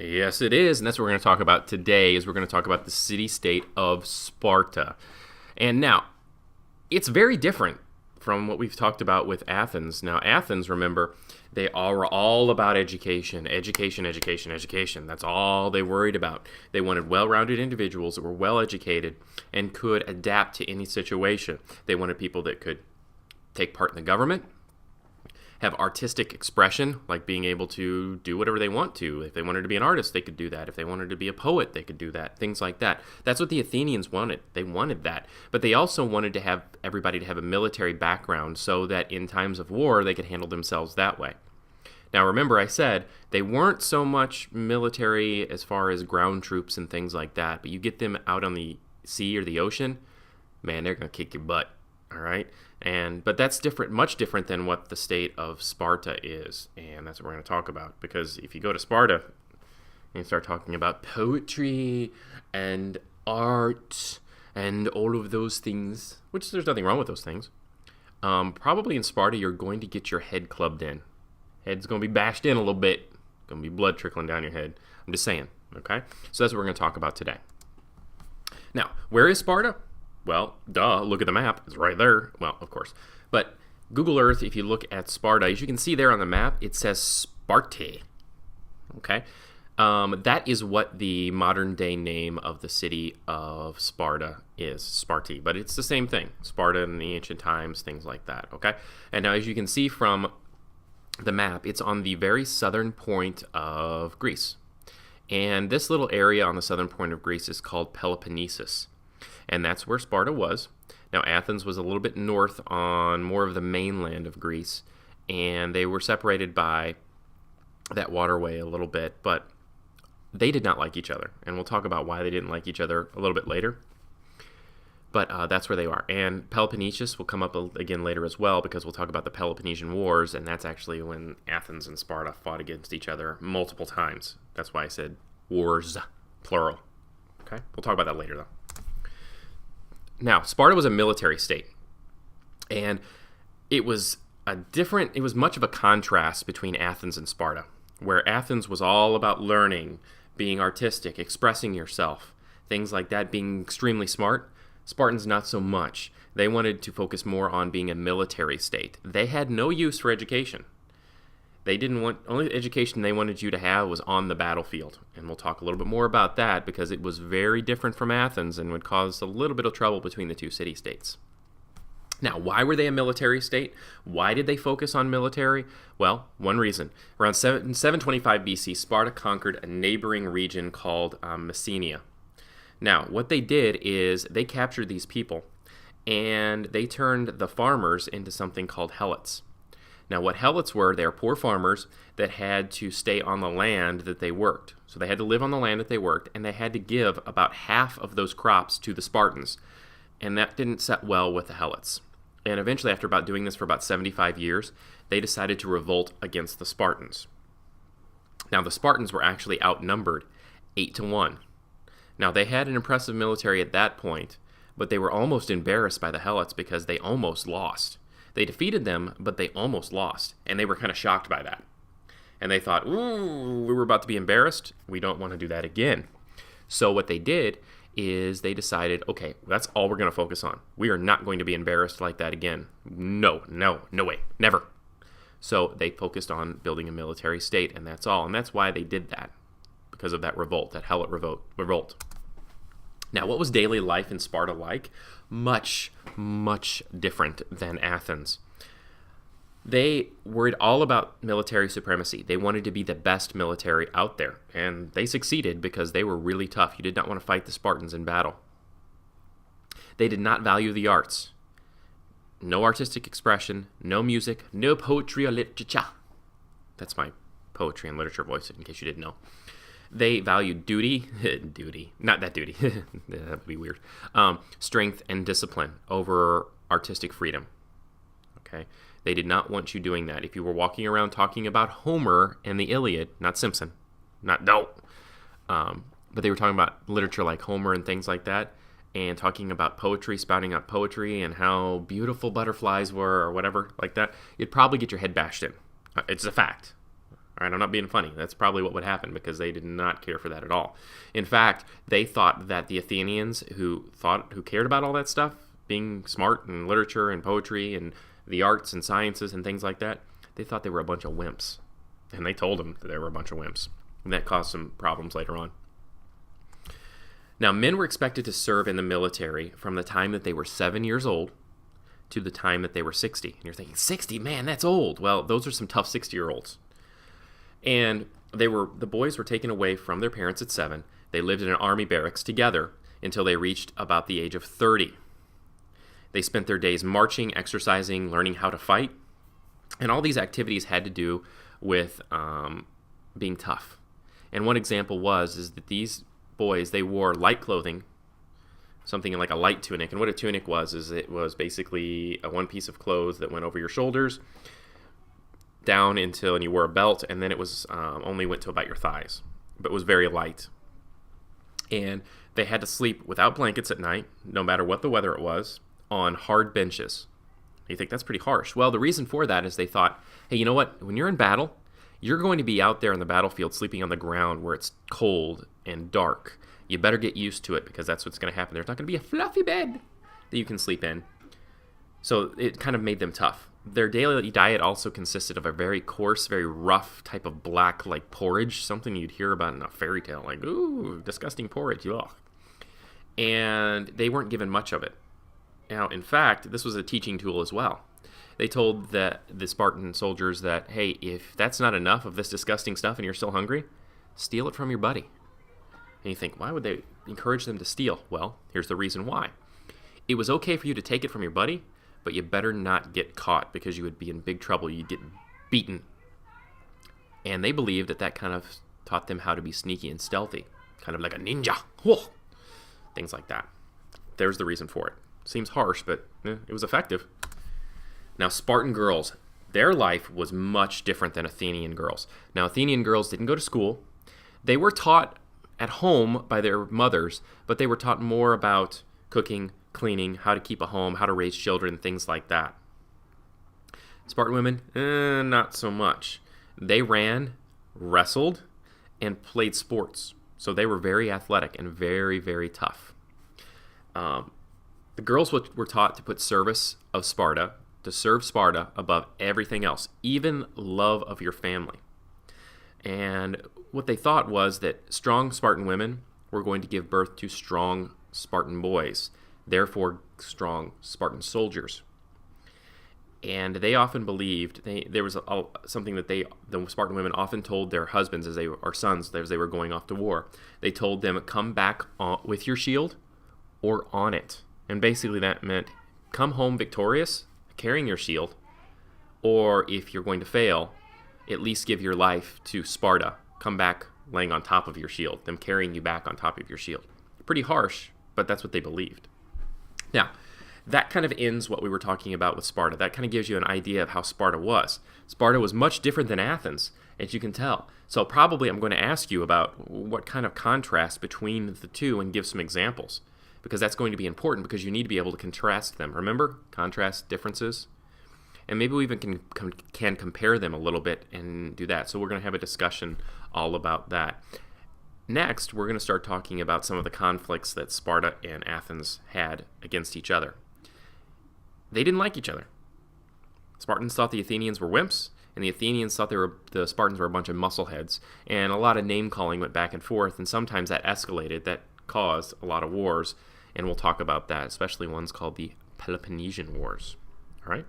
Yes, it is, and that's what we're going to talk about today. Is we're going to talk about the city-state of Sparta. And now, it's very different from what we've talked about with Athens. Now, Athens, remember, they were all about education, education, education, education. That's all they worried about. They wanted well-rounded individuals that were well-educated and could adapt to any situation. They wanted people that could take part in the government, have artistic expression, like being able to do whatever they want to. If they wanted to be an artist, they could do that. If they wanted to be a poet, they could do that. Things like that. That's what the Athenians wanted. They wanted that. But they also wanted to have everybody to have a military background so that in times of war, they could handle themselves that way. Now, remember I said they weren't so much military as far as ground troops and things like that, but you get them out on the sea or the ocean, man, they're going to kick your butt. All right, but that's different, much different than what the state of Sparta is, and that's what we're going to talk about. Because if you go to Sparta and you start talking about poetry and art and all of those things, which there's nothing wrong with those things, probably in Sparta you're going to get your head clubbed in. Head's going to be bashed in a little bit. Going to be blood trickling down your head. I'm just saying. Okay, so that's what we're going to talk about today. Now, where is Sparta? Well, duh, look at the map. It's right there. Well, of course. But Google Earth, if you look at Sparta, as you can see there on the map, it says Sparta. Okay? That is what the modern-day name of the city of Sparta is, Sparti. But it's the same thing. Sparta in the ancient times, things like that. Okay? And now, as you can see from the map, it's on the very southern point of Greece. And this little area on the southern point of Greece is called Peloponnesus. And that's where Sparta was. Now, Athens was a little bit north on more of the mainland of Greece, and they were separated by that waterway a little bit, but they did not like each other. And we'll talk about why they didn't like each other a little bit later. But that's where they are. And Peloponnesus will come up again later as well, because we'll talk about the Peloponnesian Wars, and that's actually when Athens and Sparta fought against each other multiple times. That's why I said wars, plural. Okay? We'll talk about that later, though. Now, Sparta was a military state, and it was much of a contrast between Athens and Sparta, where Athens was all about learning, being artistic, expressing yourself, things like that, being extremely smart. Spartans, not so much. They wanted to focus more on being a military state. They had no use for education. Only education they wanted you to have was on the battlefield. And we'll talk a little bit more about that because it was very different from Athens and would cause a little bit of trouble between the two city-states. Now, why were they a military state? Why did they focus on military? Well, one reason. Around 725 BC, Sparta conquered a neighboring region called Messenia. Now, what they did is they captured these people and they turned the farmers into something called helots. Now, what helots were, they are poor farmers that had to stay on the land that they worked. So they had to live on the land that they worked, and they had to give about half of those crops to the Spartans. And that didn't set well with the helots. And eventually, after about doing this for about 75 years, they decided to revolt against the Spartans. Now, the Spartans were actually outnumbered 8-1. Now, they had an impressive military at that point, but they were almost embarrassed by the helots because they almost lost. They defeated them, but they almost lost, and they were kind of shocked by that. And they thought, ooh, we were about to be embarrassed. We don't want to do that again. So what they did is they decided, okay, that's all we're going to focus on. We are not going to be embarrassed like that again. No way, never. So they focused on building a military state, and that's all. And that's why they did that, because of that revolt, that helot revolt. Now, what was daily life in Sparta like? Much, much different than Athens. They worried all about military supremacy. They wanted to be the best military out there, and they succeeded because they were really tough. You did not want to fight the Spartans in battle. They did not value the arts. No artistic expression, no music, no poetry or literature. That's my poetry and literature voice, in case you didn't know. They valued duty, not that duty, that would be weird, strength and discipline over artistic freedom, okay? They did not want you doing that. If you were walking around talking about Homer and the Iliad, not Simpson, but they were talking about literature like Homer and things like that, and talking about poetry, spouting out poetry and how beautiful butterflies were or whatever like that, you'd probably get your head bashed in. It's a fact. All right, I'm not being funny. That's probably what would happen because they did not care for that at all. In fact, they thought that the Athenians who cared about all that stuff, being smart and literature and poetry and the arts and sciences and things like that, they thought they were a bunch of wimps. And they told them that they were a bunch of wimps. And that caused some problems later on. Now, men were expected to serve in the military from the time that they were 7 years old to the time that they were 60. And you're thinking, 60? Man, that's old. Well, those are some tough 60-year-olds. And the boys were taken away from their parents at 7. They lived in an army barracks together until they reached about the age of 30. They spent their days marching, exercising, learning how to fight. And all these activities had to do with being tough. And one example is that these boys, they wore light clothing, something like a light tunic. And what a tunic was it was basically one piece of clothes that went over your shoulders down and you wore a belt, and then it was only went to about your thighs, but was very light. And they had to sleep without blankets at night, no matter what the weather it was, on hard benches. You think that's pretty harsh. Well, the reason for that is they thought, hey, you know what? When you're in battle, you're going to be out there on the battlefield sleeping on the ground where it's cold and dark. You better get used to it because that's what's going to happen. There's not going to be a fluffy bed that you can sleep in. So it kind of made them tough. Their daily diet also consisted of a very coarse, very rough type of black, like porridge, something you'd hear about in a fairy tale, like, ooh, disgusting porridge, ugh. And they weren't given much of it. Now, in fact, this was a teaching tool as well. They told the Spartan soldiers that, hey, if that's not enough of this disgusting stuff and you're still hungry, steal it from your buddy. And you think, why would they encourage them to steal? Well, here's the reason why. It was okay for you to take it from your buddy, but you better not get caught because you would be in big trouble. You'd get beaten. And they believed that kind of taught them how to be sneaky and stealthy, kind of like a ninja. Whoa! Things like that. There's the reason for it. Seems harsh, but it was effective. Now, Spartan girls, their life was much different than Athenian girls. Now, Athenian girls didn't go to school. They were taught at home by their mothers, but they were taught more about cooking, cleaning, how to keep a home, how to raise children, things like that. Spartan women, not so much. They ran, wrestled, and played sports. So they were very athletic and very, very tough. The girls were taught to put service of Sparta, to serve Sparta above everything else, even love of your family. And what they thought was that strong Spartan women were going to give birth to strong Spartan boys, therefore strong Spartan soldiers. And they often believed, there was something that the Spartan women often told their husbands or sons as they were going off to war. They told them, come back with your shield or on it. And basically that meant come home victorious, carrying your shield, or if you're going to fail, at least give your life to Sparta. Come back laying on top of your shield, them carrying you back on top of your shield. Pretty harsh, but that's what they believed. Now, that kind of ends what we were talking about with Sparta. That kind of gives you an idea of how Sparta was. Sparta was much different than Athens, as you can tell. So probably I'm going to ask you about what kind of contrast between the two and give some examples, because that's going to be important because you need to be able to contrast them. Remember? Contrast differences. And maybe we even can compare them a little bit and do that. So we're going to have a discussion all about that. Next, we're going to start talking about some of the conflicts that Sparta and Athens had against each other. They didn't like each other. Spartans thought the Athenians were wimps, and the Athenians thought the Spartans were a bunch of muscleheads. And a lot of name-calling went back and forth, and sometimes that escalated. That caused a lot of wars, and we'll talk about that, especially ones called the Peloponnesian Wars. All right?